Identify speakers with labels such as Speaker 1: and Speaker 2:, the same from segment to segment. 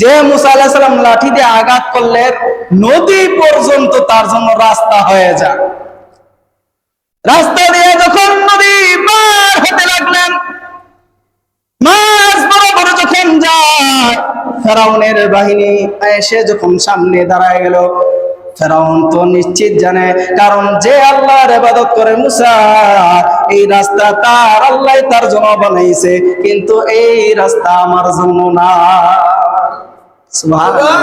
Speaker 1: যে মুসা আলাইহিস সালাম লাঠি দিয়ে আঘাত করলেন নদী পর্যন্ত তার জন্য রাস্তা হয়ে যায়। রাস্তা দিয়ে যখন নদী পার হতে লাগলেন, মাছ বরাবর যখন যায়, ফেরাউনের বাহিনী এসে যখন সামনে দাঁড়ায় গেল, ফেরাউন তো নিশ্চিত জানে, কারণ যে আল্লাহর ইবাদত করে মুসা, এই রাস্তা তার আল্লাহ তার জন্য বানাইছে, কিন্তু এই রাস্তা আমার জন্য না। সুবহানাল্লাহ।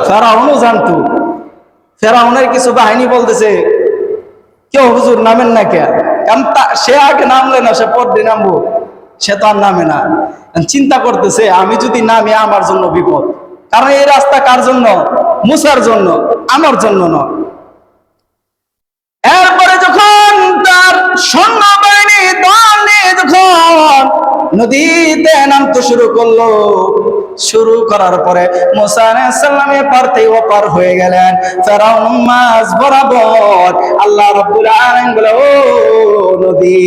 Speaker 1: ফেরাউনও জানতো। ফেরাউনের কিছু বাহিনী বলতেছে, কেউ হুজুর নামেন না কে? কারণ সে আগে নামলে না, সে পরদিন নামবো, সে তো আর নামে না। চিন্তা করতেছে, আমি যদি নামি আমার জন্য বিপদ, কারণ এই রাস্তা কার জন্য? মুসার জন্য, আমার জন্য নয়। এরপরে যখন তার সৈন্যবাহিনী দল নিয়ে যখন নদীতে নামতে শুরু করলো, শুরু করার পরে মুসা আলাইহিস সালাম এপার থেকে ওপার হয়ে গেলেন, ফেরাউন মাঝ বরাবর। আল্লাহ রাব্বুল আলামিন বলে, ও নদী,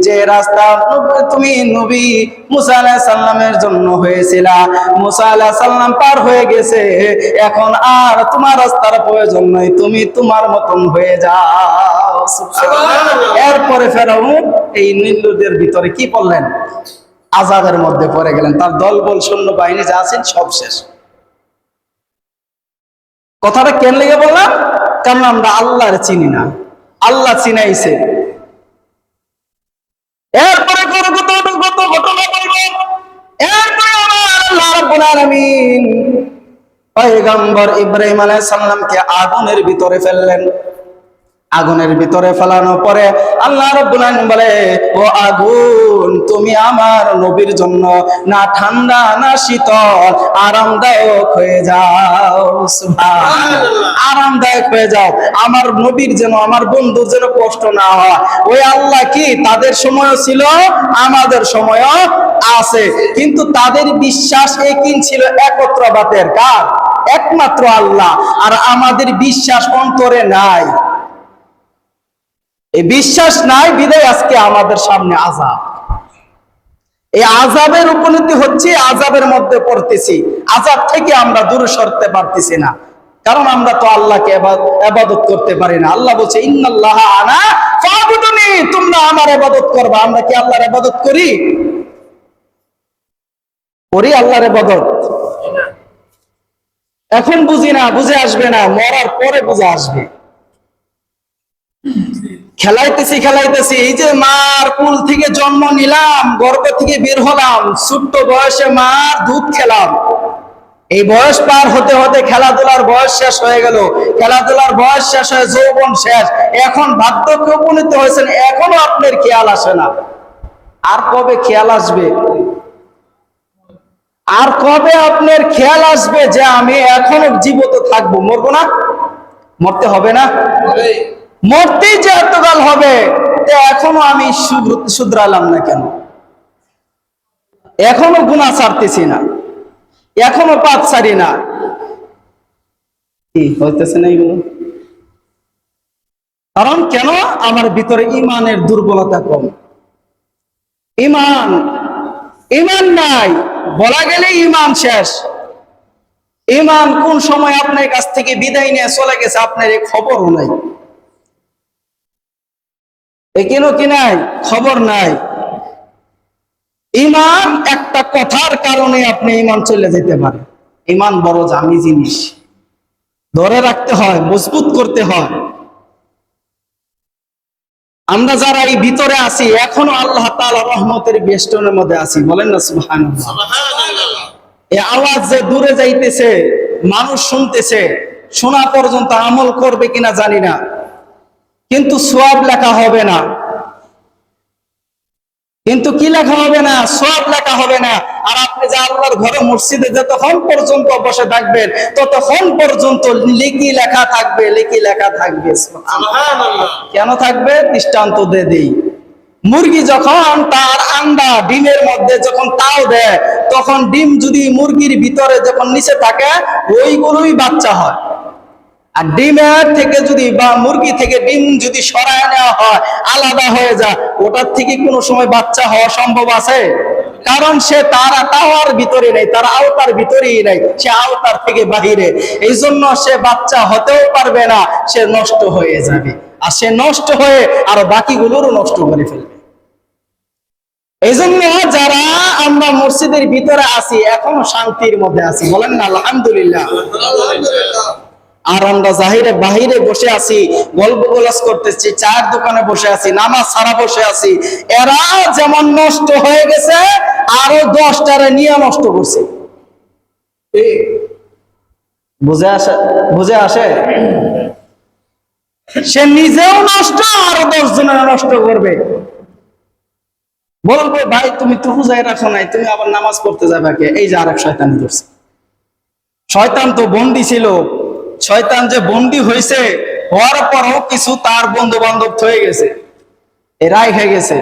Speaker 1: যে রাস্তা তুমি নবী মুসা আলাইহিস সালামের জন্য হয়েছিল, মুসা আলাইহিস সালাম পার হয়ে গেছে, এখন আর তোমার রাস্তার প্রয়োজন নাই, তুমি তোমার মতন হয়ে যাও। সুবহানাল্লাহ। এরপরে ফেরাউন এই নীল নদের ভিতরে কি করলেন? আযাবের মধ্যে পড়ে গেলেন। তার দলবল সৈন্য বাহিনী যা আছেন সব শেষ। কথাটা কেন লেগে বললাম? কারণ আমরা আল্লাহর চিনি না, আল্লাহ চিনাইছে। এরপরে কত ঘটনা বলবো। এরপরে আল্লাহ রাব্বুল আলামিন পয়গম্বর ইব্রাহিম আলাইহিস সালামকে আগুনের ভিতরে ফেললেন। আগুনের ভিতরে ফেলানোর পরে আল্লাহ রাব্বুল আলামিন বলে, ও আগুন, তুমি আমার নবীর জন্য না ঠান্ডা না শীতল, আরামদায়ক হয়ে যাও। সুবহানাল্লাহ। আরামদায়ক হয়ে যাও, আমার নবীর যেন, আমার বন্ধুর যেন কষ্ট না হয়। ওই আল্লাহ কি তাদের সময়ও ছিল, আমাদের সময়ও আছে, কিন্তু তাদের বিশ্বাস একই ছিল একত্রবাদের। কার? একমাত্র আল্লাহ। আর আমাদের বিশ্বাস অন্তরে নাই। এই বিশ্বাস নাই বিধায় আজকে আমাদের সামনে আযাব। এই আযাবের উপনীতি হচ্ছে, আযাবের মধ্যে পড়তেছি, আযাব থেকে আমরা দূরে সরতে পারতেছি না, কারণ আমরা তো আল্লাহকে ইবাদত করতে পারি না। আল্লাহ বলছে, ইন্নাল্লাহা আনা ফাবুদুনি, তোমরা আমার ইবাদত করবা। আমরা কি আল্লাহর ইবাদত করি? করি আল্লাহর ইবাদত? এখন বুঝি না, বুঝে আসবে না, মরার পরে বুঝে আসবে। খেলাইতেছি, এই যে মার কুল থেকে জন্ম নিলাম, গর্ভ থেকে বের হলাম, ছোট্ট বয়সে মার দুধ খেলাম, এই বয়স পার হতে হতে খেলাধুলার বয়স শেষ হয়ে গেল, খেলাধুলার বয়স শেষ হয়ে যৌবন শেষ, এখন বার্ধক্যে উপনীত হয়েছেন, এখনো আপনার খেয়াল আসে না। আর কবে খেয়াল আসবে? আর কবে আপনার খেয়াল আসবে যে আমি এখনো জীবিত থাকবো, মরবো না? মরতে হবে না? মরতেই যে এতকাল হবে, এখনো আমি শুধরালাম না কেন? এখনো গুনাহ ছাড়তেছি না, এখনো পাপ ছাড়ি না। কি হইতেছে না এগুলো? কারণ কেন? আমার ভিতরে ঈমানের দুর্বলতা কম। ঈমান নাই, বলা গেলে ঈমান শেষ। ঈমান কোন সময় আপনার কাছ থেকে বিদায় নিয়ে চলে গেছে আপনার এই খবরও নাই। এখানেও কি নাই? খবর নাই। ঈমান একটা কথার কারণে আপনি ঈমান চলে যেতে পারে। ঈমান বড় দামি জিনিস, ধরে রাখতে হয়, মজবুত করতে হয়। আমরা যারা এই ভিতরে আছি, এখনো আল্লাহ তাআলার রহমতের বেষ্টনের মধ্যে আছি, বলেন না সুবহানাল্লাহ। এই আওয়াজ যে দূরে যাইতেছে, মানুষ শুনতেছে, শোনা পর্যন্ত আমল করবে কিনা জানি না, কিন্তু সওয়াব লেখা হবে না। কিন্তু কি লেখা হবে না? সওয়াব লেখা হবে না। আর আপনি যে আল্লাহর ঘরে মসজিদে যতক্ষণ পর্যন্ত বসে থাকবেন, ততক্ষণ পর্যন্ত লিখি লেখা থাকবে, লিখি লেখা থাকবে। সুবহানাল্লাহ। কেন থাকবে? দৃষ্টান্ত দিয়ে দেই। মুরগি যখন তার আন্ডা ডিমের মধ্যে যখন তাও দেয়, তখন ডিম যদি মুরগির ভিতরে যখন নিচে থাকে, ওইগুলোই বাচ্চা হয়। আর ডিমের থেকে যদি বা মুরগি থেকে ডিম যদি সরায় নেওয়া হয়, আলাদা হয়ে যায়, ওটার থেকে কোনো সময় বাচ্চা হওয়া সম্ভব আছে? কারণ সে তার ভিতরে নেই, তার আওতার ভিতরেই নেই, সে আওতার থেকে বাহিরে। এই জন্য সে বাচ্চা হতেও পারবে না, সে নষ্ট হয়ে যাবে। আর সে নষ্ট হয়ে আরো বাকিগুলোরও নষ্ট করে ফেলবে। এই জন্য যারা আমরা মসজিদের ভিতরে আছি, এখনো শান্তির মধ্যে আছি, বলেন না আলহামদুলিল্লাহ। আর আমরা বাহিরে বসে আছি, গল্প গোলাজ করতেছি, চায়ের দোকানে বসে আছি, নামাজ ছাড়া বসে আছি। এরা যেমন নষ্ট হয়ে গেছে, আরো 10টারে নিয়ে নষ্ট করছে। বুঝে আসে? সে নিজেও নষ্ট, আরো 10 জনের নষ্ট করবে। বলবে ভাই তুমি তো রোজায় রাখো নাই, তুমি আবার নামাজ পড়তে যাবে কে? এই যে আরেক শয়তান ধরছে। শয়তান তো বন্দী ছিল, শয়তান যে বন্দী হয়েছে, হওয়ার পরও কিছু তার বন্ধু বান্ধব হয়ে গেছে, এরাই হয়ে গেছে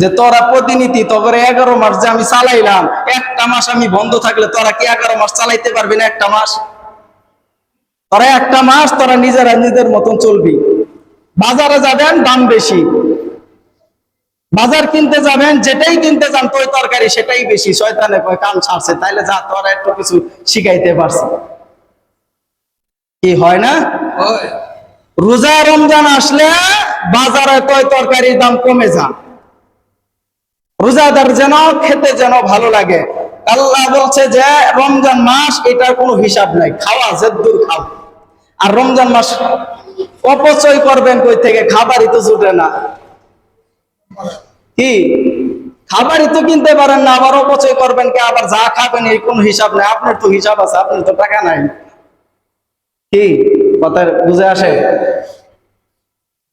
Speaker 1: যে তোরা প্রতিনিধি, তোর 11 মাস যে আমি চালাইলাম, একটা মাস আমি বন্ধ থাকলে তোরা কি 11 মাস চালাইতে পারবি না? একটা মাস তোরা, একটা মাস তোরা নিজেরা নিজের মতন চলবি। বাজারে যাবেন, দাম বেশি, বাজার কিনতে যাবেন, যেটাই কিনতে যান তোই তরকারি সেটাই বেশি। শয়তানে কয় কান ছাড়ছে, তাইলে যা তোরা একটু কিছু শিখাইতে পারছে। কি হয় না? রোজা রমজান আসলে বাজারে তোই তরকারির দাম কমে যা, রোজাদার যেন খেতে যেন ভালো লাগে। আল্লাহ বলছে যে রমজান মাস, এটার কোনো হিসাব নাই, খাওয়া যেদুর খাও। আর রমজান মাস অপচয় করবেন কই থেকে? খাবারই তো জুটে না। কি খাবারই তো কিনতে পারেন না, আবার অপচয় করবেন কে? আবার যা খাবেন এর কোনো হিসাব নাই। আপনার তো হিসাব আছে, আপনার তো টাকা নাই। কি কথা বুঝে আসে?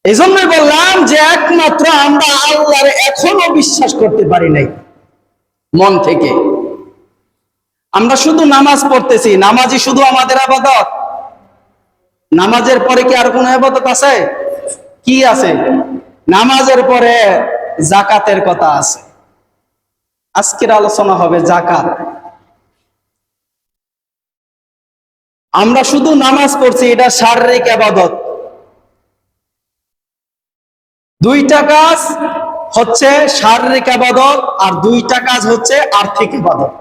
Speaker 1: এই জন্যই বললাম যে একমাত্র আমরা আল্লাহর এখনো বিশ্বাস করতে পারি নাই মন থেকে। আমরা শুধু নামাজ পড়তেছি, নামাজই শুধু আমাদের ইবাদত? নামাজের পরে কি আর কোনো ইবাদত আছে? কি আছে? নামাজের পরে যাকাতের কথা আছে। আজকের আলোচনা হবে যাকাত। আমরা শুধু নামাজ পড়ছি, এটা শারীরিক ইবাদত। 2টা কাজ হচ্ছে শারীরিক ইবাদত, আর 2টা কাজ হচ্ছে আর্থিক ইবাদত।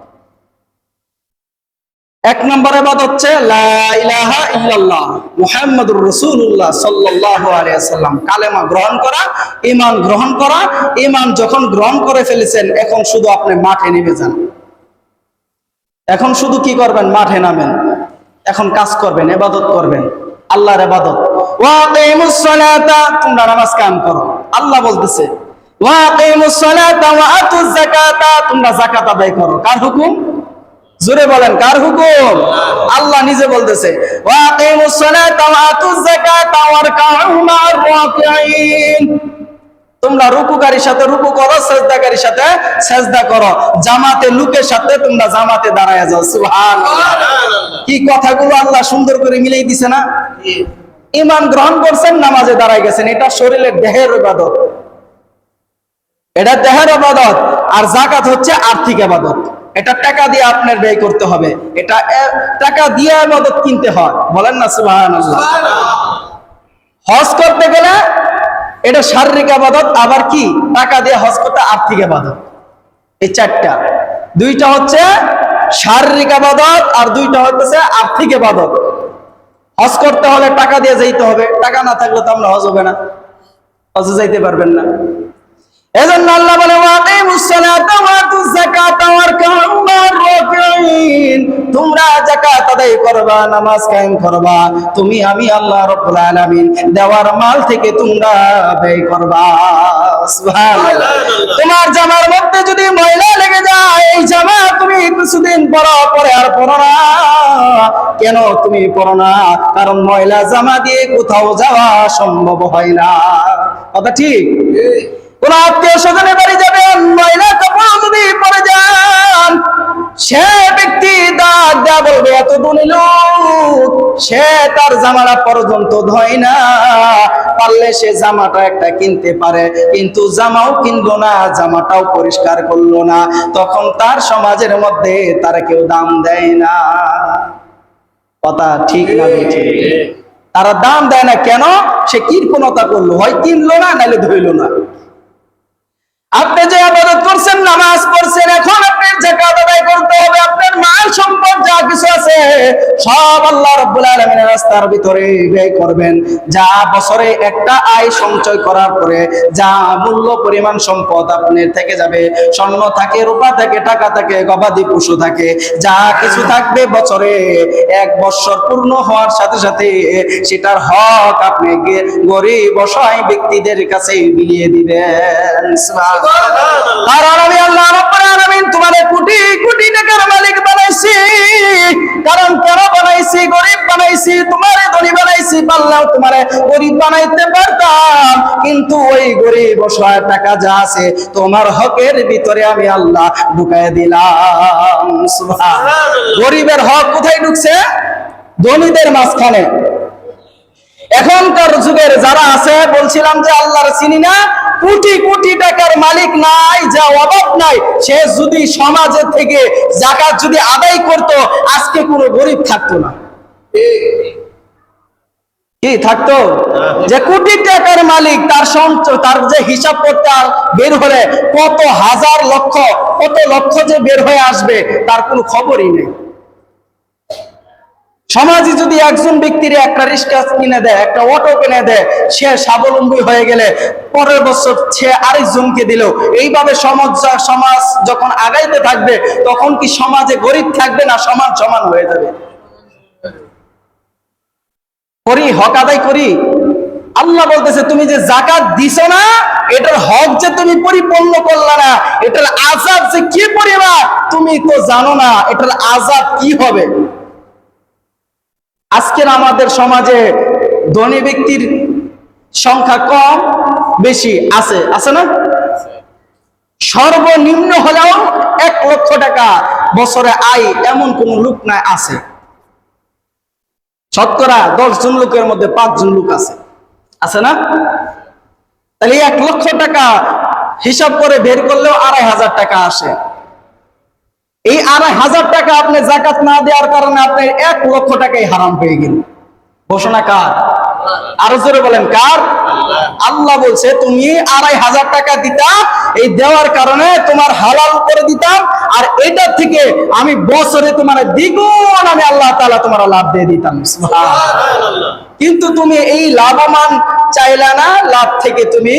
Speaker 1: 1 নম্বর ইবাদত হচ্ছে লা ইলাহা ইল্লাল্লাহ মুহাম্মাদুর রাসূলুল্লাহ সাল্লাল্লাহু আলাইহি ওয়াসাল্লাম, কালেমা গ্রহণ করা, ঈমান গ্রহণ করা। ঈমান যখন গ্রহণ করে ফেলেছেন, এখন শুধু আপনি মাঠে নেমে যান। এখন শুধু কি করবেন? মাঠে নামেন। এখন কাজ করবেন, ইবাদত করবেন, আল্লাহর ইবাদত। ওয়া আকিমুস সালাতা, তোমরা নামাজ কায়েম করো। আল্লাহ বলতেছে ওয়া আকিমুস সালাতা ওয়া আতুজ যাকাতা, তোমরা যাকাত আদায় করো। কার হুকুম? জোরে বলেন, কার হুকুম? আল্লাহ নিজে বলতেছে ওয়া আকিমুস সালাতা ওয়া আতুজ যাকাতা ওয়ারকাউ মা'র রাকিঈন, তোমরা রুকুকারীর সাথে রুকু করো, সিজদাকারীর সাথে সিজদা করো, জামাতে লোকের সাথে তোমরা জামাতে দাঁড়ায় যাও। সুবহানাল্লাহ। কি কথাগুলো আল্লাহ সুন্দর করে মিলাই দিছে না? ঈমান গ্রহণ করছেন, নামাজে দাঁড়ায় গেছেন, এটা শরীরের দেহের ইবাদত, এটা দেহের ইবাদত। আর যাকাত হচ্ছে আর্থিক ইবাদত, এটা টাকা দিয়ে আপনার ব্যয় করতে হবে, এটা টাকা দিয়ে ইবাদত কিনতে হয়। বলেন না সুবহানাল্লাহ। হজ করতে গেলে এটা শারীরিক ইবাদত, আবার কি টাকা দিয়ে হজ করতে আর্থিক ইবাদত। এই 4টা, 2টা হচ্ছে শারীরিক ইবাদত আর 2টা হচ্ছে আর্থিক ইবাদত। হজ করতে হলে টাকা দিয়ে যাইতে হবে, টাকা না থাকলে তো আমরা হজ হবে না, হজে যাইতে পারবেন না। এজন্য আল্লাহ বলে ওয়া আকিমুস সালাতা ওয়া আতুজ যাকাতা ওয়ারকাউ মা'র রাকিঈন, তোমরা যাকাত আদায় করবা, নামাজ কায়েম করবা, তুমি আমি আল্লাহ রাব্বুল আলামিন দেওয়ার মাল থেকে তোমরা ব্যয় করবা। সুবহানাল্লাহ। তোমার জামার মধ্যে যদি ময়লা লেগে যায়, এই জামা তুমি কিছুদিন পরে আর পরো না। কেন তুমি পরো না? কারণ ময়লা জামা দিয়ে কোথাও যাওয়া সম্ভব হয় না। কথা ঠিক? কোন আত্মীয় স্বজনের বাড়ি যাবেন, ময়লা কাপড় যদি পরে যান, সে ব্যক্তি দাঁত দেয়া বলবে এত ধনী লোক, সে তার জামাটা পর্যন্ত ধয় না, পারলে সে জামাটা একটা কিনতে পারে, কিন্তু জামাও কিনলো না, জামাটাও পরিষ্কার করলো না, তখন তার সমাজের মধ্যে তার কেউ দাম দেয় না। কথা ঠিক না? ঠিক। তারা দাম দেয় না কেন? সে কৃপণতা করলো, হয় কিনলো না, নাহলে ধইল না। আপনি যে ইবাদত করছেন, নামাজ পড়ছেন, এখন আপনি যাকাত আদায় করতে হবে। আপনার মাল সম্পদ যা কিছু আছে সব আল্লাহ রাব্বুল আলামিনের রাস্তার ভিতরে ব্যয় করবেন। যা বছরে একটা আয় সঞ্চয় করার পরে যা মূল্য পরিমাণ সম্পদ আপনার থেকে যাবে, স্বর্ণ থাকে, রূপা থাকে, টাকা থাকে, গবাদি পশু থাকে, যা কিছু থাকবে বছরে এক বছর পূর্ণ হওয়ার সাথে সাথে সেটার হক আপনি গরিব অসহায় ব্যক্তিদের কাছে বিলিয়ে দিবেন। কারণ আমি আল্লাহ রাব্বুল আলামিন তোমারে কোটি কোটি টাকার মালিক বানাইছি। কারণ কেন বানাইছি? গরিব বানাইছি, তোমারে ধনী বানাইছি। পারলেও তোমারে গরিব বানাইতে পারতাম, কিন্তু ওই গরিব অসহায় টাকা যা আছে তোমার হকের ভিতরে আমি আল্লাহ ঢুকায় দিলাম। সুবহানাল্লাহ। গরিবের হক কোথায় ঢুকছে? ধনীদের মাঝখানে। এখনকার যুগের যারা আছে, বলছিলাম যে আল্লাহর চিনি না, কোটি কোটি টাকার মালিক নাই, যা অভাব নাই, সে যদি সমাজে থেকে যাকাত যদি আদায় করত, আজকে কোনো গরিব থাকতো না। কি থাকতো? যে কোটি টাকার মালিক, তার সঞ্চয়, তার যে হিসাব করতে বের হলে কত হাজার লক্ষ, কত লক্ষ যে বের হয়ে আসবে তার কোনো খবরই নেই। সমাজে যদি একজন ব্যক্তির একটা রিক্সা কিনে দেয়, একটা অটো কিনে দেয়, সে স্বাবলম্বী হয়ে গেলে পরের বছর সে আরেকজনকে দিল। এইভাবে সমাজ যখন আগাইতে থাকবে, তখন কি সমাজে গরিব থাকবে না? সমান সমান হয়ে যাবে। করি, হক আদায় করি। আল্লাহ বলতেছে তুমি যে যাকাত দিছো না, এটার হক যে তুমি পরিপূর্ণ করলা না, এটার আযাব যে কি পরিমাণ তুমি তো জানো না, এটার আযাব কি হবে। আজকের আমাদের সমাজে ধনী ব্যক্তির সংখ্যা কম বেশি আছে, আছে না? সর্বনিম্ন হলেও 1 লক্ষ টাকা বছরে আয় এমন কোন লোক নাই আছে। শতকরা 10 জন লোকের মধ্যে 5 জন লোক আছে, আছে না? তাহলে 1 লক্ষ টাকা হিসাব করে বের করলেও 2500 টাকা আসে। এই 2500 টাকা আপনি যাকাত না দেওয়ার কারণে আপনি 1 লক্ষ টাকাই হারাম হয়ে গেল। ঘোষণা কার? আরো জোরে বলেন কার? আল্লাহ বলছে তুমি 2500 টাকা দিতা, এই দেওয়ার কারণে তোমার হালাল করে দিতাম, আর এটা থেকে আমি বছরে তোমার দ্বিগুণ আমি আল্লাহ তাআলা তোমার লাভ দিয়ে দিতাম। সুবহানাল্লাহ। কিন্তু তুমি এই লাভমান চাইলা না, লাভ থেকে তুমি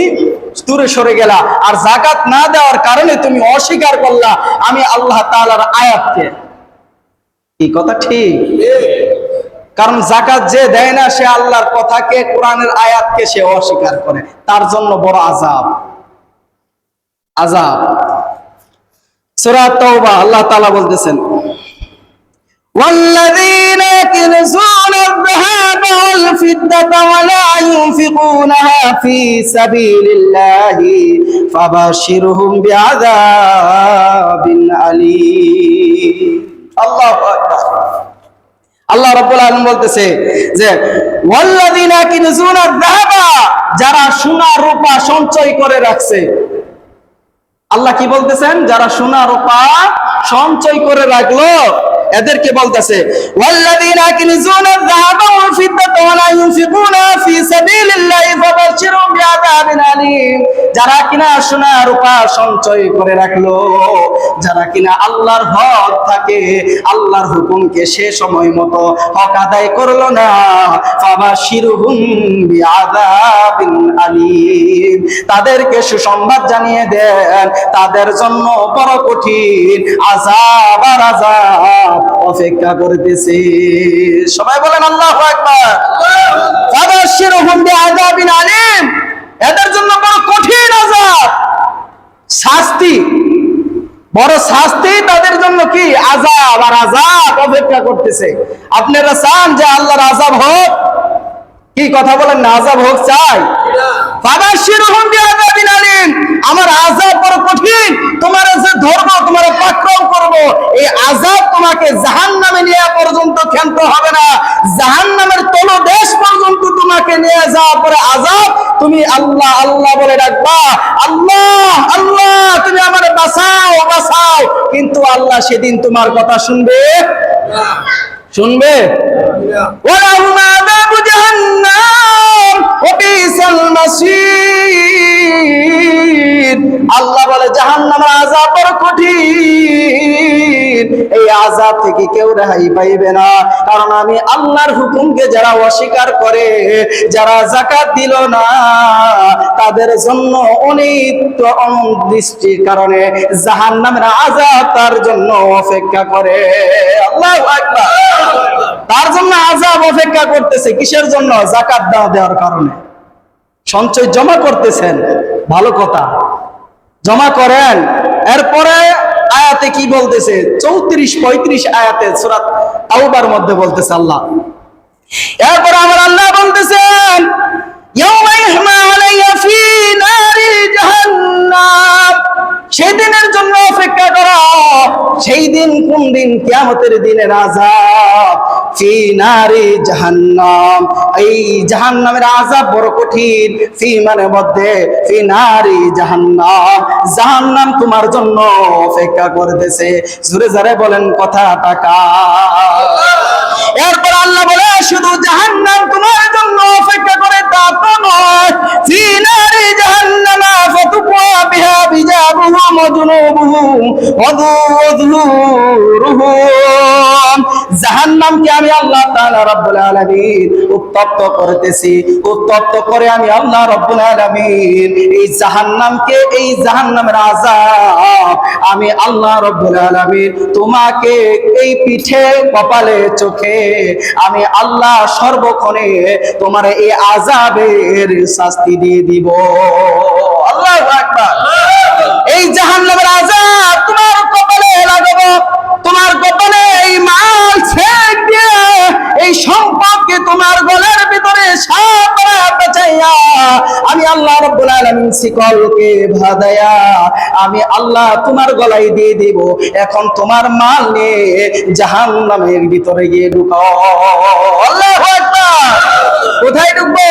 Speaker 1: দূরে সরে গেলা, আর যাকাত না দেওয়ার কারণে তুমি অস্বীকার করলা আমি আল্লাহ তাআলার আয়াতকে। কি কথা ঠিক? কারণ যাকাত যে দেয় না, সে আল্লাহর কথাকে, কোরআনের আয়াতকে সে অস্বীকার করে, তার জন্য বড় আযাব। আযাব। সূরা তাওবা আল্লাহ তাআলা বলতেছেন, والذين يكنزون الذهب والفضة ولا ينفقونها في سبيل الله فبشرهم بعذاب أليم। আল্লাহু আকবার। আল্লাহ রাব্বুল আলামিন বলতেছে যে ওয়াল্লাযিনা ইয়াকনিজুনা আয-যাহাবা, যারা সোনা রূপা সঞ্চয় করে রাখছে। আল্লাহ কি বলতেছেন? যারা সোনা রূপা সঞ্চয় করে রাখলো এদেরকে বলতেছে ওয়াল্লাযিনা ইয়াকনিজুনা আয-যাহাবা ওয়াল ফিদ্দাতা ওয়া লা ইউনফিকুনা ফি সাবিলিল্লাহি ফাবাশশিরহুম বিআযাবিন আলীম। যারা কিনা সোনা রূপা সঞ্চয় করে রাখলো, যারা কিনা আল্লাহর হক থাকে, আল্লাহর হুকুমকে সে সময় মতো হক আদায় করলো না, ফাবাশশিরহুম বিআযাবিন আলীম, তাদেরকে সুসংবাদ জানিয়ে দেন তাদের জন্য বড় কঠিন আযাব আর আযাব অপেক্ষা করতেছে। সবাই বলেন আল্লাহু আকবার। ফাবাশশিরহুম বিআযাবিন আলীম, এদের জন্য বড় কঠিন আযাব, শাস্তি, বড় শাস্তি তাদের জন্য। কি আযাব আর আযাব অপেক্ষা করতেছে। আপনারা চান যে আল্লাহর আযাব হোক? কি কথা বলেন না? আযাব হোক চাই? ফাবাশশিরহুম বিআযাবিন আলীম, আমার আযাব বড় কঠিন, তোমার যে ধর্ম তোমার পাকড়াও করব, এই আযাব তোমাকে জাহান্নামে নিয়ে পর্যন্ত ক্ষান্ত হবে না, জাহান্নামের তলদেশ পর্যন্ত তোমাকে নিয়ে যাওয়ার পরে আযাব তুমি আল্লাহ আল্লাহ বলে ডাকবা, আল্লাহ আল্লাহ তুমি আমারে বাঁচাও বাঁচাও, কিন্তু আল্লাহ সেদিন তোমার কথা শুনবে না, শুনবে? ওয়ালাহুম আযাবু জাহান্নাম জাহান্নাম ওয়া বিসাল মাসির। আল্লাহ বলে জাহান্নামের আযাব বড় কঠিন, এই আযাব থেকে কেউ রেহাই পাইবে না। কারণ আমি আল্লাহর হুকুমকে যারা অস্বীকার করে, যারা যাকাত দিল না, তাদের জন্য অনির্দিষ্টির কারণে জাহান্নামের আযাব তার জন্য অপেক্ষা করে। আল্লাহু আকবার। তার জন্য আযাব অপেক্ষা করতেছে। কিসের জন্য? যাকাত দেওয়ার কারণে। সঞ্চয় জমা করতেছেন, ভালো কথা, জমা করেন। এরপরে আয়াতে কি বলতেছে? 34-35 আয়াতে সূরা তাওবার মধ্যে বলতেছে আল্লাহ। এরপর আমার আল্লাহ বলতেছেন ইয়াউমা ইহমা আলাইয়া ফি নারি জাহান্নাম, সেই দিনের জন্য অপেক্ষা করো। সেই দিন কোন দিন? কিয়ামতের দিনের আযাব। ফি নারি জাহান্নাম, এই জাহান্নামের আযাব বড় কঠিন। ফি মানে মধ্যে, ফি নারি জাহান্নাম, জাহান্নাম তোমার জন্য অপেক্ষা করতেছে। জোরে জোরে বলেন কথাটা কার? এরপর আল্লাহ বলে শুধু জাহান্নাম তোমার জন্য অপেক্ষা করে তা তো নয়। ফি নারি জাহান্নামা ফাতুকা বিহা বিজাবুহুম ওয়া জুনুবুহুম ওয়া যুহুরুহুম, জাহান্নামকে আমি আল্লাহ তাআলা রব্বুল আলামিন উত্তপ্ত করতেছি। উত্তপ্ত করে আমি আল্লাহ রব্বুল আলামিন এই জাহান্নামকে, এই জাহান্নামের আযাব আমি আল্লাহ রব্বুল আলামিন তোমাকে এই পিঠে, কপালে, চোখে আমি আল্লাহ সর্বক্ষণে তোমার এই আযাবের শাস্তি দিয়ে দিব। আল্লাহু আকবার। এই জাহান্নামের আযাব তোমার কপালে লাগাবো, তোমার কপালে এই মাল ছেদ দিয়ে এই সম্পদকে তোমার গলার ভিতরে সাপ পেঁচাইয়া আমি আল্লাহ রাব্বুল আলামিন শিকলকে বাঁধাইয়া আমি আল্লাহ তোমার গলায় দিয়ে দিব। এখন তোমার মাল নিয়ে জাহান্নামের ভিতরে গিয়ে ঢুকাও। আল্লাহু আকবার। কোথায় ঢুকবো?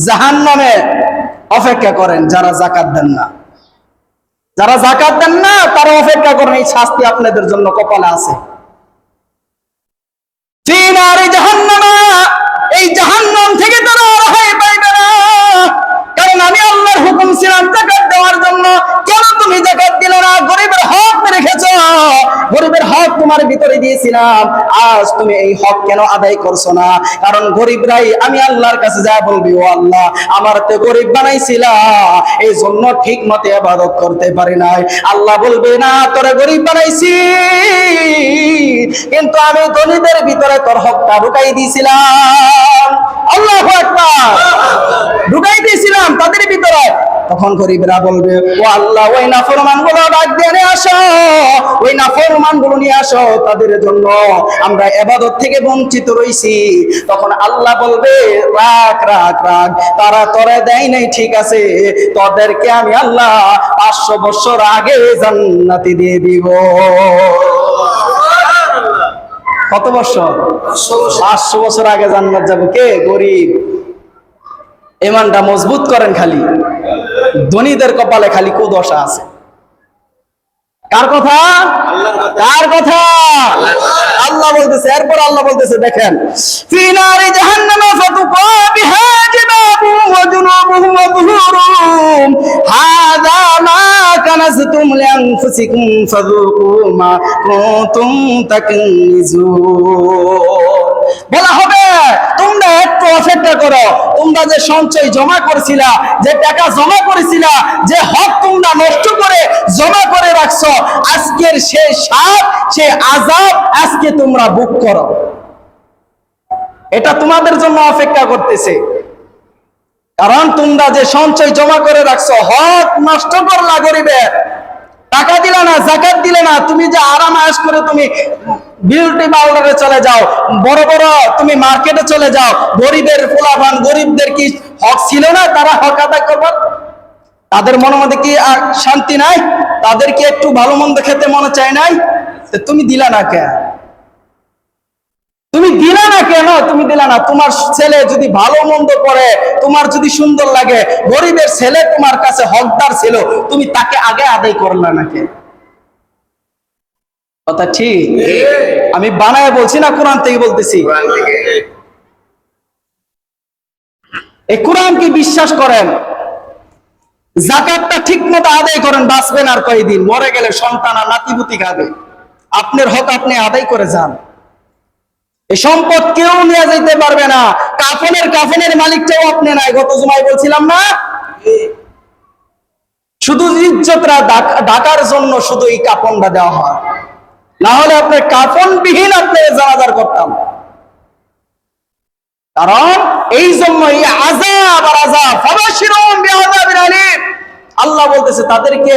Speaker 1: জাহান্নামে। অপেক্ষা করেন যারা যাকাত দেন না, যারা যাকাত দেন না তারা অপেক্ষা করেন, এই শাস্তি আপনাদের জন্য কপালে আছে। ফি নারি জাহান্নামা, এই জাহান্নাম থেকে তারা রেহাই পাইবে না। কারণ আমি আল্লাহর হুকুম ছিলাম যাকাত দেওয়ার জন্য। কেন তুমি যাকাত দিলে না? গরিবের হক রেখেছো, গরিবের হক তোমার ভিতরে দিয়েছিলাম, আজ তুমি এই হক কেন আদায় করছো না? কারণ গরিবরাই আমি আল্লাহর কাছে যা বলবি, ও আল্লাহ আমার তো গরিব বানাইছিলা, এই জন্য ঠিক মতো ইবাদত করতে পারি নাই। আল্লাহ বলবে না তোরে গরিব বানাইছি, কিন্তু আমি ধনীদের ভিতরে তোর হকটা ঢুকাই দিয়েছিলাম। আল্লাহু আকবার। ঢুকাই দিয়েছিলাম তাদের ভিতরে। তখন গরিবরা বলবে, ও আল্লাহ ওই নাফরমান গুলো ডাক দিয়ে নিয়ে আসো, ওই নাফরমান গুলো নিয়ে আসো, তাদের জন্য আমরা ইবাদত থেকে বঞ্চিত রইছি। তখন আল্লাহ বলবে, রাখ রাখ রাখ, তারা তোরে দেয় নাই ঠিক আছে, তোদেরকে আমি আল্লাহ 500 বছর আগে জান্নাতি দিয়ে দিব। কত বছর? 500 বছর আগে জান্নাত যাবে কে? গরিব। ইমানটা মজবুত করেন। খালি ধনীদের কপালে খালি কুদশা আছে। কার কথা? কার কথা? আল্লাহ বলতেছে। এরপর আল্লাহ বলতেছে দেখেন, ফি নারি জাহান্নামা ফাতুকা বিহা জিবাহুম ওয়া জুনুবুহুম ওয়া যুহুরুহুম হাযা মা কানাজতুম লিআনফুসিকুম ফাযুকু মা কুনতুম তাকনিজুন। বলা হবে তোমরা একটু অপেক্ষা করো, তোমরা যে সঞ্চয় জমা করেছিলা, যে টাকা জমা করেছিলা, যে হক তোমরা নষ্ট করে জমা করে রাখছো, আজকের সেই শাপ, সেই আযাব আজকে তোমরা ভোগ করো। এটা তোমাদের জন্য অপেক্ষা করতেছে। কারণ তোমরা যে সঞ্চয় জমা করে রাখছো, হক নষ্ট করলা, গরিবের টাকা দিলে না, যাকাত দিলে না, তুমি যে আরাম আয়েশ করে তুমি বিউটি পার্লারে চলে যাও, বড় বড় তুমি মার্কেটে চলে যাও, গরিবের পোলাপান, গরিবদের কি হক ছিল না? তারা হক আদায় করবে। তাদের মনের মধ্যে কি শান্তি নাই? তাদের কি একটু ভালো মন্দ খেতে মনে চায় নাই? তুমি দিলা না কেন? তুমি দিলা না কেন? তুমি দিলা না। তোমার ছেলে যদি ভালো মন্দ করে, তোমার যদি সুন্দর লাগে, গরিবের ছেলে তোমার কাছে হকদার ছিল, তুমি তাকে আগে আদায় করলা না কেন? কথা ঠিক? আমি বানায় বলছি না, কোরআন থেকে বলতেছি। এই কোরআনকে বিশ্বাস করেন, যাকাতটা ঠিক মতো আদায় করেন, বাঁচবেন আর কয়দিন, মরে গেলে সন্তান আর নাতিপুতি খাবে। আপনার হক আপনি আদায় করে যান। এই সম্পদ কেউ নিয়ে যেতে পারবে না। কাফনের মালিকটাও আপনি নাই। গত জুমায় বলছিলাম না, শুধু ইজ্জতরা ঢাকার জন্য শুধু এই কাফনটা দেওয়া হয়, না হলে আপনার কাফনবিহীন আপনি জানাজার করতাম। কারণ এই জন্য এই আযাব আর আযাব ফাবাশিরুম বিআযাবিন আলীম, আল্লাহ বলতেছে তাদেরকে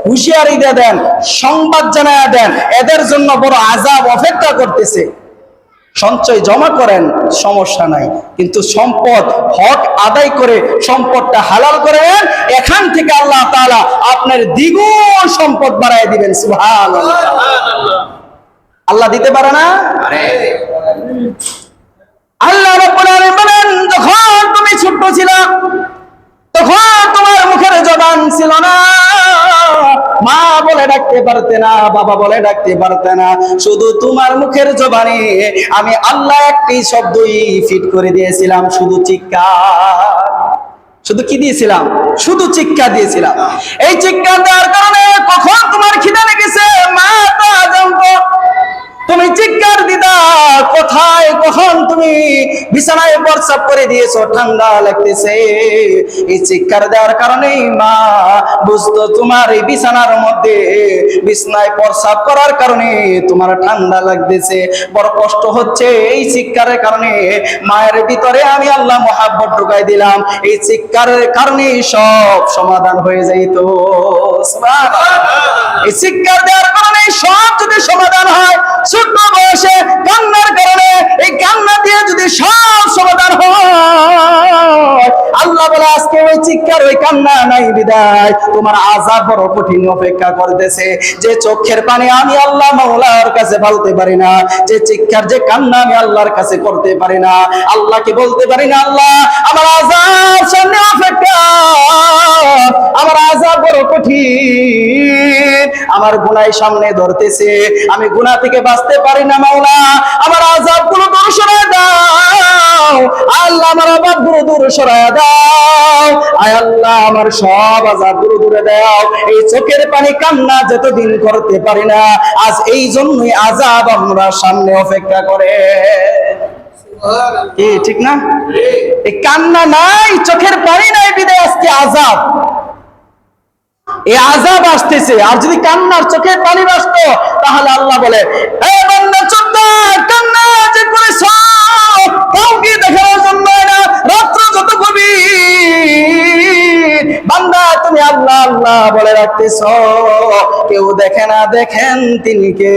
Speaker 1: হুঁশিয়ারি দিয়ে দেন, সংবাদ জানায়া দেন, এদের জন্য বড় আযাব অপেক্ষা করতেছে। সঞ্চয় জমা করেন, সমস্যা নাই, কিন্তু সম্পদ হক আদায় করে সম্পদটা হালাল করেন, এখান থেকে আল্লাহ তাআলা আপনার দ্বিগুণ সম্পদ বাড়ায় দিবেন। সুবহানাল্লাহ। আল্লাহ দিতে পারে না? আল্লাহ রাব্বুল আলামিন বলেন, যখন তুমি ছোট ছিলা তখন তোমার মুখের জবান ছিল না, মা বলে ডাকতে পারতে না, বাবা বলে ডাকতে পারতে না, শুধু তোমার মুখের জবানে আমি আল্লাহ একটি শব্দই ফিট করে দিয়েছিলাম, শুধু চিৎকার। শুধু কি দিয়েছিলাম? শুধু চিৎকার দিয়েছিলাম। এই চিৎকার দেওয়ার কারণে কখন তোমার খিদা লেগেছে মা তা জানতো। তুমি চিৎকার দিদা কোথায়, কখন তুমি বিছানায় প্রস্রাব করে দিয়েছো, ঠান্ডা লাগতেছে। এই চিৎকার দেওয়ার কারণেই মা বুঝতো তোমার এই বিছানার মধ্যে বিছানায় প্রস্রাব করার কারণে তোমার ঠান্ডা লাগতেছে, বড় কষ্ট হচ্ছে। এই চিৎকারের কারণে মায়ের ভিতরে আমি আল্লাহ মহাব্বত ঢুকাই দিলাম। এই চিৎকারের কারণেই সব সমাধান হয়ে যাইত। এই চিৎকার দেওয়ার কারণে সব যদি সমাধান হয়, ছোট বয়সে কান্নার কারণে এই কান্না দিয়ে যদি সব সমাধান হয়, আল্লাহ বলে আজকে ওই চিৎকার ওই কান্না নাই বিদায় তোমার আযাব বড় কঠিন অপেক্ষা করতেছে। যে চোখের পানি আমি আল্লাহ মাওলার কাছে বলতে পারি না, যে চিৎকার যে কান্না আমি আল্লাহর কাছে করতে পারি না, আল্লাহকে বলতে পারি না আল্লাহ আমার আযাব সামনে অপেক্ষা, আমার আযাব বড় কঠিন, আমার গুনাহ সামনে ধরতেছে, আমি গুনাহ থেকে বাঁচতে পারি না মাওলা, আমার আযাব গুলো দূর সরায় দাও আল্লাহ, আমার আযাব গুলো দূর সরায় দাও আয় আল্লাহ, আমার সব আযাব গুলো দূরে দাও। এই চোখের পানি কান্না যতদিন করতে পারি না, আজ এই জন্যই আযাব আমরা সামনে অপেক্ষা করে। কি ঠিক না? এই কান্না নাই, চোখের পানি নাই বিদায় আজকে আযাব, এই আযাব আসতেছে। আর যদি কান্নার চোখের পানি আসতো তাহলে আল্লাহ বলে এ বান্দা চুপ থাক, কান্না যে করেছ কাউকে দেখানোর জন্য না, রাত্র যত গভীর বান্দা তুমি আল্লাহ আল্লাহ বলে রাখতেছ, কেউ দেখে না, দেখেন তিনি কে।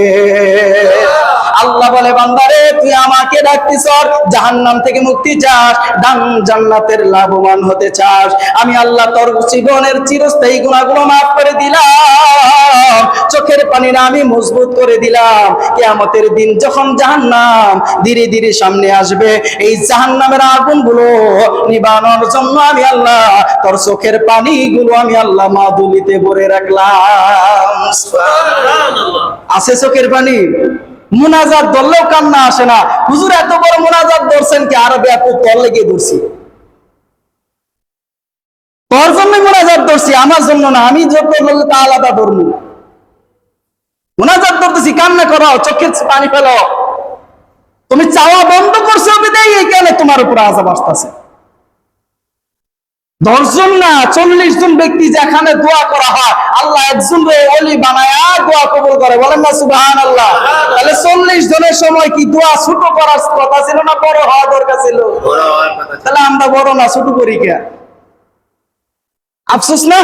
Speaker 1: আল্লাহ বলে বান্দারে তুই আমাকে ডাকতিস, জাহান্নাম থেকে মুক্তি চাস, জান্নাতের লাভবান হতে চাস, আমি আল্লাহ তোর জীবনের চিরস্থায়ী গুনাহগুলো মাফ করে দিলাম, চোখের পানিটা আমি মজবুত করে দিলাম। কিয়ামতের দিন যখন জাহান্নাম ধীরে ধীরে সামনে আসবে, এই জাহান্নামের আগুনগুলো নিবানোর জন্য আমি আল্লাহ তোর চোখের পানিগুলো আমি আল্লাহ মাদুলিতে ভরে রাখলাম। সুবহানাল্লাহ। আছে চোখের পানি? মুনাজাত ধরলেও কান্না আসে না। হুজুর এত বড় মুনাজাত ধরছেন কি? আরবে এত তল লেগে ধরছি, তোর জন্য মুনাজাত ধরছি, আমার জন্য না। আমি যত বললে তা আলাদা ধর্ম। মুনাজাত ধরতেছি, কান্না করো, চোখের পানি ফেলো। তুমি চাওয়া বন্ধ করছো বিদায় এই কারণে তোমার উপর আযাব আসতেছে। 10 জন না 40 জন ব্যক্তি যেখানে দোয়া করা হয়, আল্লাহ একজন ওলি বানায়া দোয়া কবুল করে, বলেন না সুবহানাল্লাহ। তাহলে 40 জনের সময় কি দোয়া ছোট করার কথা ছিল না বড় হওয়া দরকার ছিল? তাহলে আমরা বড় না ছোট করি কে? আফসোস না,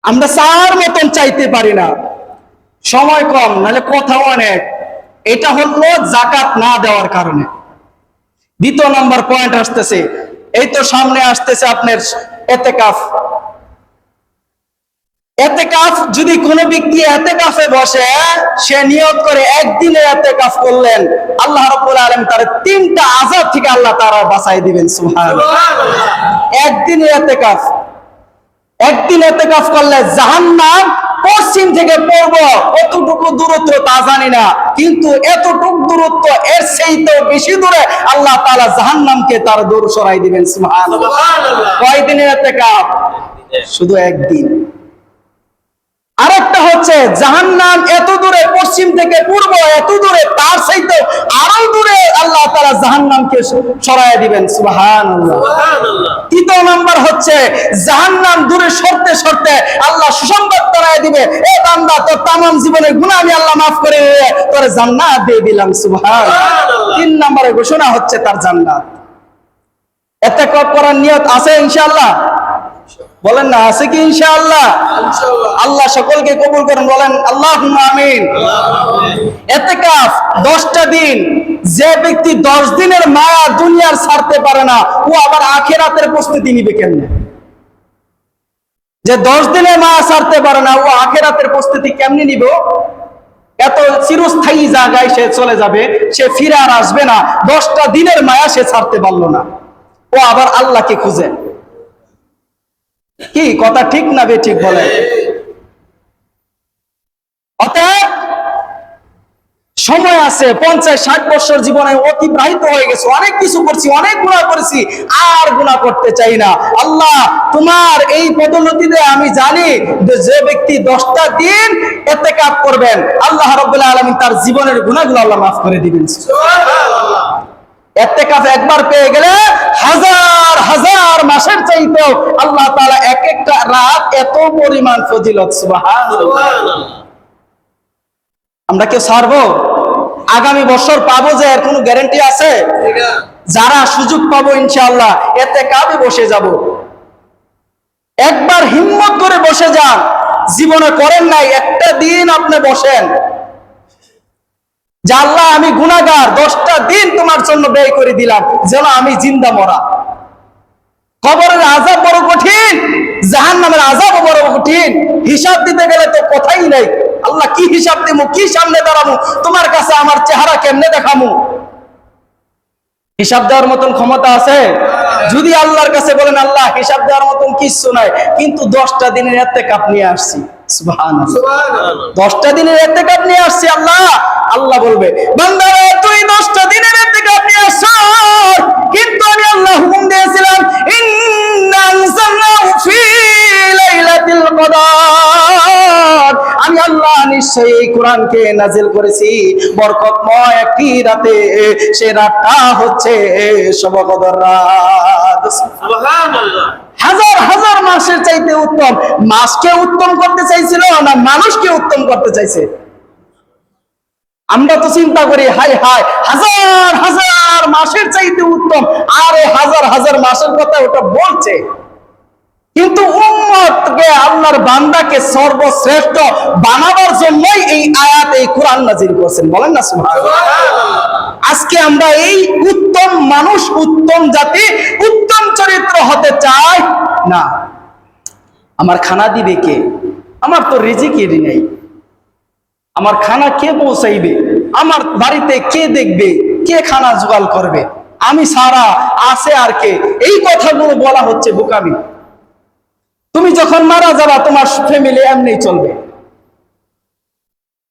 Speaker 1: আমরা চার মতন চাইতে পারি না, সময় কম, নাহলে কথা অনেক। এটা হলো যাকাত না দেওয়ার কারণে। দ্বিতীয় নম্বর পয়েন্ট আসতেছে, এই তো সামনে আসতেছে আপনার ইতিকাফ। ইতিকাফ যদি কোনো ব্যক্তি ইতিকাফে বসে, সে নিয়ত করে একদিনে ইতিকাফ করলেন, আল্লাহ রাব্বুল আলামিন তার 3টা আযাব থেকে আল্লাহ তাআলা বাঁচাই দিবেন। সুবহানাল্লাহ। একদিন ইতিকাফ করলে জাহান্নাম পশ্চিম থেকে পূর্ব কতটুকু দূরত্ব তা জানি না, কিন্তু এতটুকু দূরত্ব এর চেয়েও বেশি দূরে আল্লাহ তাআলা জাহান্নামকে তার দূর সরাই দিবেন। সুবহানাল্লাহ। কয়দিনের ইতিকাফ? শুধু একদিন। আরেকটা হচ্ছে জাহান্নাম এত দূরে, পশ্চিম থেকে পূর্ব এত দূরে, তার চাইতে আরো দূরে আল্লাহ তাআলা জাহান্নামকে সরায় দিবেন। সুবহানাল্লাহ। তৃতীয় নাম্বার হচ্ছে জাহান্নাম দূরে সরতে সরতে আল্লাহ সুসংবাদ জানায় দিবে, এ বান্দা তোর তামাম জীবনের গুনাহ আমি আল্লাহ মাফ করে তোর জান্নাত দিয়ে দিলাম। সুবহানাল্লাহ। তিন নম্বরে ঘোষণা হচ্ছে তার জান্নাত। ইতিকাফ করার নিয়ত আছে ইনশাআল্লাহ? বলেন না, আছে কি ইনশাআল্লাহ? আল্লাহ সকলকে কবুল করেন, বলেন আল্লাহুম্মা আমিন। ইতিকাফ 10টা দিন। যে ব্যক্তি 10 দিনের মায়া দুনিয়ার ছাড়তে পারে না, ও আবার আখিরাতের প্রস্তুতি নিবে কেমনে? যে 10 দিনের মায়া ছাড়তে পারে না, ও আখিরাতের প্রস্তুতি কেমনে নিবে? এত চিরস্থায়ী জায়গায় সে চলে যাবে, সে ফিরে আর আসবে না। 10টা দিনের মায়া সে ছাড়তে পারলো না, ও আবার আল্লাহকে খুঁজে। কি কথা ঠিক না বে ঠিক বলে? অতএব সময় আছে, 50-60 বছর জীবনে অতিবাহিত হয়ে গেছে, অনেক কিছু করছি, অনেক গুনাহ করেছি, আর গুনাহ করতে চাই না। আল্লাহ তোমার এই পদোন্নতিতে আমি জানি যে ব্যক্তি 10টা দিন ইতিকাফ করবেন, আল্লাহ রাব্বুল আলামিন তার জীবনের গুনাহগুলো আল্লাহ মাফ করে দিবেন। সুবহানাল্লাহ। ইতিকাফ একবার পেয়ে গেলে হাজার হাজার মাসের চাইতেও আল্লাহ তাআলা এক একটা রাত এত পরিমাণ ফজিলত। সুবহানাল্লাহ। আমরা কি ছাড়বো? আগামী বছর পাবো যে এর কোনো গ্যারান্টি আছে? যারা সুযোগ পাবো ইনশাআল্লাহ ইতিকাফে বসে যাব। একবার হিম্মত করে বসে যান, জীবনে করেন নাই, একটা দিন আপনি বসেন যে আল্লাহ আমি গুনাহগার, 10টা দিন তোমার জন্য ব্যয় করে দিলাম, যেন আমি জিন্দা মরা। কবরের আযাব বড় কঠিন, জাহান্নামের আযাব বড় কঠিন। হিসাব দিতে গেলে তো কথাই নাই। আল্লাহ কি হিসাব দেবো, কি সামনে দাঁড়াবো, তোমার কাছে আমার চেহারা কেমনে দেখামু? হিসাব দেওয়ার মতন ক্ষমতা আছে? যদি আল্লাহর কাছে বলেন আল্লাহ হিসাব দেওয়ার মতন কিছু নাই, কিন্তু 10টা দিনের ইতিকাফ নিয়ে আসছি। সুবহানাল্লাহ। 10টা দিনের ইতিকাফ নিয়ে আসছি আল্লাহ। আল্লাহ বলবে বান্দারা তুই 10টা দিনের ইতিকাফ নিয়ে আসছ, কিন্তু আমি আল্লাহ হুকুম দিয়েছিলাম ইন্না আনজালনাহু ফি লাইলাতিল কদর, আমি আল্লাহ নিশ্চয়ই এই কোরআনকে নাজিল করেছি বরকতময় একটি রাতে, সে রাতটা হচ্ছে শবে কদর রাত। সুবহানাল্লাহ। হাজার হাজার মাসের চাইতে উত্তম। মাসকে উত্তম করতে চাইছিল না মানুষকে উত্তম করতে চাইছে? আমরা তো চিন্তা করি হাই হাই হাজার হাজার মাসের চাইতে উত্তম, আর হাজার হাজার মাসের কথা ওটা বলছে, কিন্তু উম্মতকে আল্লাহর বান্দাকে সর্বশ্রেষ্ঠ বানাবার জন্যই এই আয়াত, এই কোরআন নাযিল করেছেন। বলেন না সুবহানাল্লাহ। আজকে আমরা এই উত্তম মানুষ, উত্তম জাতি, উত্তম চরিত্র হতে চাই না। আমার খানা দিবে কে? আমার তো রিজিকেরই নেই। আমার খানা কে পৌঁছাইবে? আমার বাড়িতে কে দেখবে? কে খানা জোগাড় করবে? আমি সারা আছে আর কে? এই কথাগুলো বলা হচ্ছে বোকামি। তুমি যখন মারা যাবা তোমার ফ্যামিলি এমনি চলবে,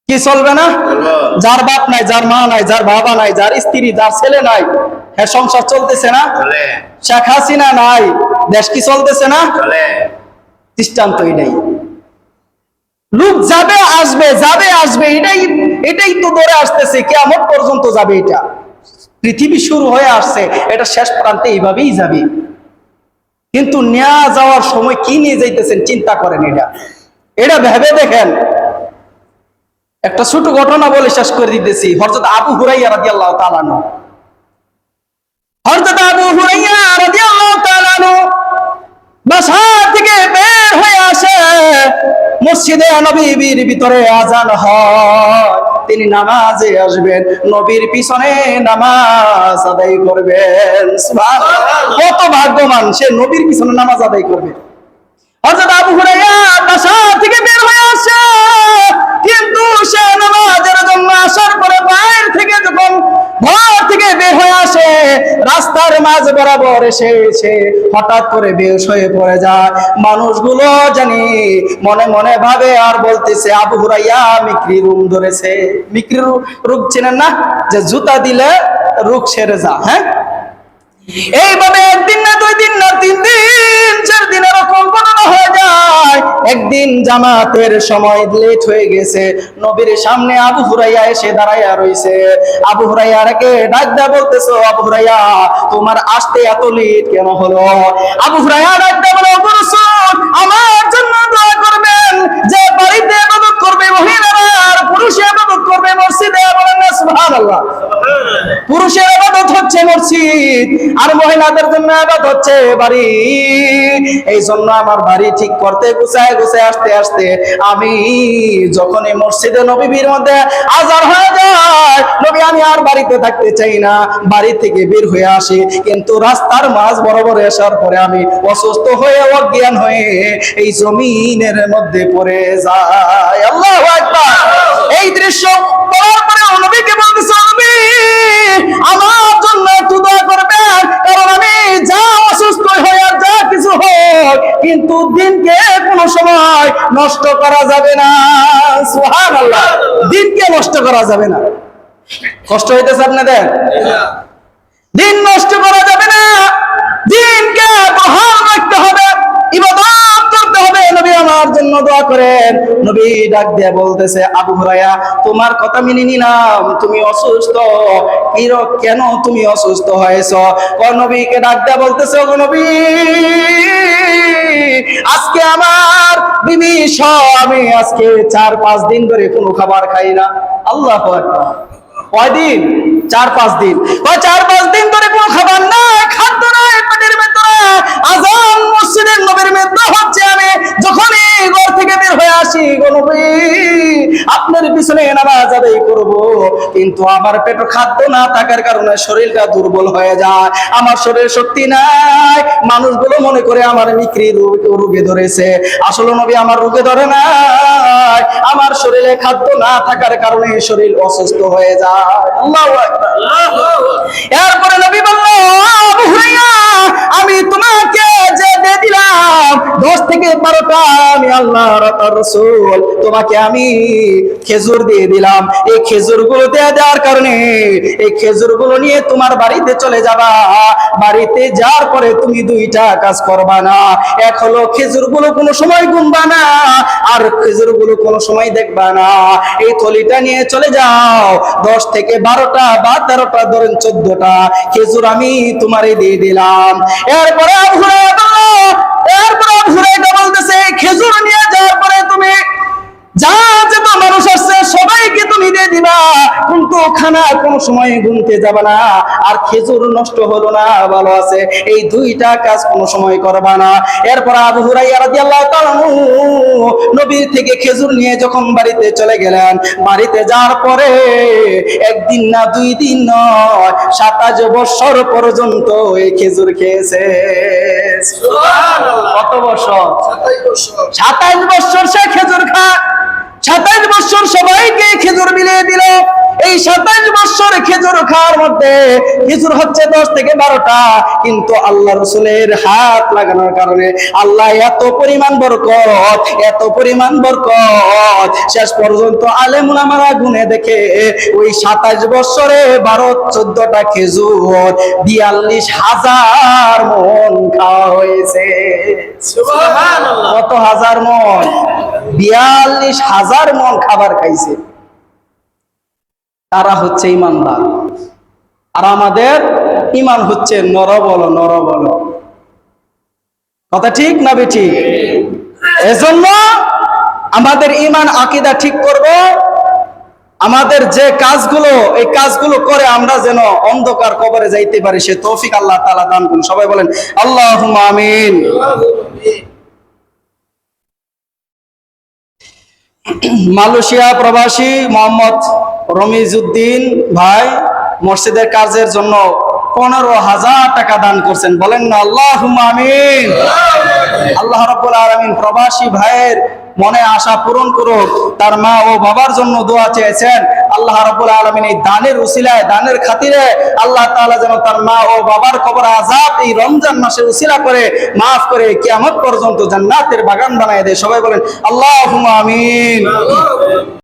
Speaker 1: কি চলবে না? যার বাপ নাই, যার মা নাই, যার বাবা নাই, যার স্ত্রী, যার ছেলে নাই, হ্যাঁ সংসার চলতেছে না? শেখ হাসিনা নাই, দেশ কি চলতেছে না? দৃষ্টান্ত এটাই। লোক যাবে আসবে, যাবে আসবে, এটাই তো ধরে আসতেছে, কিয়ামত পর্যন্ত যাবে। এটা পৃথিবী শুরু হয়ে আসছে, এটা শেষ প্রান্তে এইভাবেই যাবে। কিন্তু নিয়ে যাওয়ার সময় কি নিয়ে যাইতেছেন চিন্তা করেন। এটা ভেবে দেখেন। একটা ছোট ঘটনা বলে শেষ করে দিতেছি। হযরত আবু হুরায়রা রাদিয়াল্লাহু তাআলা আনহু, হযরত আবু হুরায়রা রাদিয়াল্লাহু তাআলা আনহু বাসা থেকে বের হয়ে আসে, মসজিদে নববীর ভিতরে আযান হয়, তিনি নামাজে আসবেন, নবীর পিছনে নামাজ আদায় করবেন। সুবহানাল্লাহ। কত ভাগ্যবান সে, নবীর পিছনে নামাজ আদায় করবে। হযরত আবু হুরায়রা বাসা থেকে বের হয়ে আসে, কিন্তু সে নামাজের জন্য আসার পরে বাইরে থেকে যখন ঘর থেকে বের হয়ে আসে, রাস্তা রাস্তার মাঝ বরাবর এসে হঠাৎ করে বেহুশ হয়ে পড়ে যায়। মানুষগুলো জানি মনে মনে ভাবে আর বলতেছে, আবু হুরাইয়া মিক্রি রোগ ধরেছে। মিক্রি রোগ চেনেন না, যে জুতা দিলে রোগ সেরে যা। হ্যাঁ, এইভাবে একদিন না, 2 দিন না, 3 দিন, 4 দিন এরকম ঘটনা হয়ে যায়। একদিন জামাতের সময় লেট হয়ে গেছে, নবীর সামনে আবু হুরাইয়া এসে দাঁড়াইয়া রইছে। আবু হুরাইয়াকে ডাক দেয়া বলতেছো, আবু হুরাইয়া তোমার আসতে এত লেট কেন হলো? আবু হুরাইয়া ডাক দেয়া বলে, ও রাসূল, আমার জন্য দোয়া করবেন। যে বাড়িতে ইবাদত করবে মহিলারা আর পুরুষে ইবাদত করবে মসজিদে। বলেন না সুবহানাল্লাহ। পুরুষের ইবাদত হচ্ছে মসজিদ, আর মহিলাদের জন্য ইবাদত হচ্ছে বাড়ি। এই জন্য আমার বাড়ি ঠিক করতে গুছায় আসতে আসতে আমি যখন এই মসজিদে নববীর মধ্যে আযান হয়ে যায়, নবী আমি আর বাড়িতে থাকতে চাই না, বাড়ি থেকে বের হয়ে আসি। কিন্তু রাস্তার মাঝ বরাবর আসার পরে আমি অসুস্থ হয়ে অজ্ঞান হয়ে এই জমিনের মধ্যে পড়ে যাই। আল্লাহু আকবার। এই দৃশ্য বলার পরে নবীকে বলতেছে, নবী আমার জন্য একটু দোয়া করবেন, কারণ আমি যা অসুস্থ হয়ে আর যা কিছু হোক, কিন্তু দিনকে কোনো সময় নষ্ট করা যাবে না। সুবহানাল্লাহ। দিনকে নষ্ট করা যাবে না। কষ্ট হইতেছে আপনাদের? দিন নষ্ট করা যাবে না, দিনকে বহাল রাখতে হবে, ইবাদত করতে হবে। নবী আমার জন্য দোয়া করেন। নবী ডাক দিয়ে বলতেছে, আবু হুরায়রা তোমার কথা মেনে নিলাম, তুমি অসুস্থ, কেন তুমি অসুস্থ হয়েছো? ও নবীকে ডাক দিয়ে বলতেছে, ও নবী আজকে আমার বিবি সহ আমি আজকে 4-5 দিন ধরে কোনো খাবার খাই না। আল্লাহু আকবার। কয়দিন? 4-5 দিন। 4-5 দিন ধরে কোনো খাবার নাই, খাদ্য নাই পেটের ভিতরে। আযান মসজিদের নবীর মধ্যে হচ্ছে, আমি যখনই ঘর থেকে বের হয়ে আসি, গো নবী আপনার পিছনে নামাজ আদায় করব, কিন্তু আমার পেটে খাদ্য না থাকার কারণে শরীরটা দুর্বল হয়ে যায়, আমার শরীরে শক্তি নাই। মানুষগুলো মনে করে আমার মিক্রি রোগে ধরেছে। আসলে নবী আমার রোগে ধরে নাই, আমার শরীরে খাদ্য না থাকার কারণে শরীর অসুস্থ হয়ে যায়। আল্লাহু আকবার। এরপরে নবী বলল, আবু হুরায়রা আমি তোমাকে যে দিয়ে দিলাম 10 থেকে 12টা, আমি আল্লাহর রাসূল তোমাকে আমি খেজুর দিয়ে দিলাম। এই খেজুরগুলো দিয়ে দেওয়ার কারণে এই খেজুরগুলো নিয়ে তোমার বাড়িতে চলে যাবা। বাড়িতে যাওয়ার পরে তুমি 2টা কাজ করবা না। এক হলো খেজুরগুলো কোনো সময় গুনবা না, আর খেজুরগুলো কোনো সময় দেখবা না। এই থলিটা নিয়ে চলে যাও, 10 থেকে 12টা বা 13টা ধরেন 14টা খেজুর আমি তোমারে দিয়ে দিলাম। এরপরে আবু হুরায়রা বলতেছে, খেজুর নিয়ে যাওয়ার পরে তুমি যা যত মানুষ আসছে সবাইকে তুমি দিয়ে দিবা, কিন্তু খানা কোন সময় গুনতে যাবে না। আর খেজুর নষ্ট হলো না, ভালো আছে, এই 2টা কাজ কোন সময় করবা না। এরপর আবু হুরায়রা রাদিয়াল্লাহু তাআলা নবীর থেকে খেজুর নিয়ে যখন বাড়িতে চলে গেলেন, বাড়িতে যাওয়ার পরে একদিন না 2 দিন নয়, 27 বছর পর্যন্ত এই খেজুর খেয়েছে। সুবহানাল্লাহ। কত বছর? 27 বছর সে খেজুর খায়। 27 বছর সবাইকে খেজুর মিলিয়ে দিল। এই 27 বছর খেজুর খাওয়ার মধ্যে খেজুর হচ্ছে 10 থেকে 12টা, কিন্তু আল্লাহ রাসূলের হাত লাগানোর কারণে আল্লাহ এত পরিমাণ বরকত শেষ পর্যন্ত আলেম উলামারা গুনে দেখে ওই 27 বছরে 12-14টা খেজুর 42,000 মণ খাওয়া হয়েছে। সুবহানাল্লাহ। কত হাজার মণ? 42,000 মণ খাবার খাইছে। তারা হচ্ছে ইমানদার, আর আমাদের ইমান হচ্ছে নরবল। কথা ঠিক না বেঠিক? এজন্য আমাদের ইমান আকীদা ঠিক করব। আমাদের যে কাজগুলো, এই কাজগুলো করে আমরা যেন অন্ধকার কবরে যাইতে পারি, সে তৌফিক আল্লাহ তাআলা দান করুন। সবাই বলেন আল্লাহুম্মা আমিন। মালয়েশিয়া প্রবাসী মোহাম্মদ রমিজউদ্দিন ভাই মসজিদের কাজের জন্য 15,000 টাকা দান করছেন। বলেন না আল্লাহুম্মা আমিন। আল্লাহ রাব্বুল আলামিন প্রবাসী ভাইয়ের মনে আশা পূরণ করুক। তার মা ও বাবার জন্য দোয়া চেয়েছেন, আল্লাহ রাব্বুল আলামিন এই দানের উসিলায়, দানের খাতিরে আল্লাহ তাআলা যেন তার মা ও বাবার কবর আযাব এই রমজান মাসের উসিলা করে মাফ করে কিয়ামত পর্যন্ত জান্নাতের বাগান বানায় দেয়। সবাই বলেন আল্লাহুম্মা আমিন।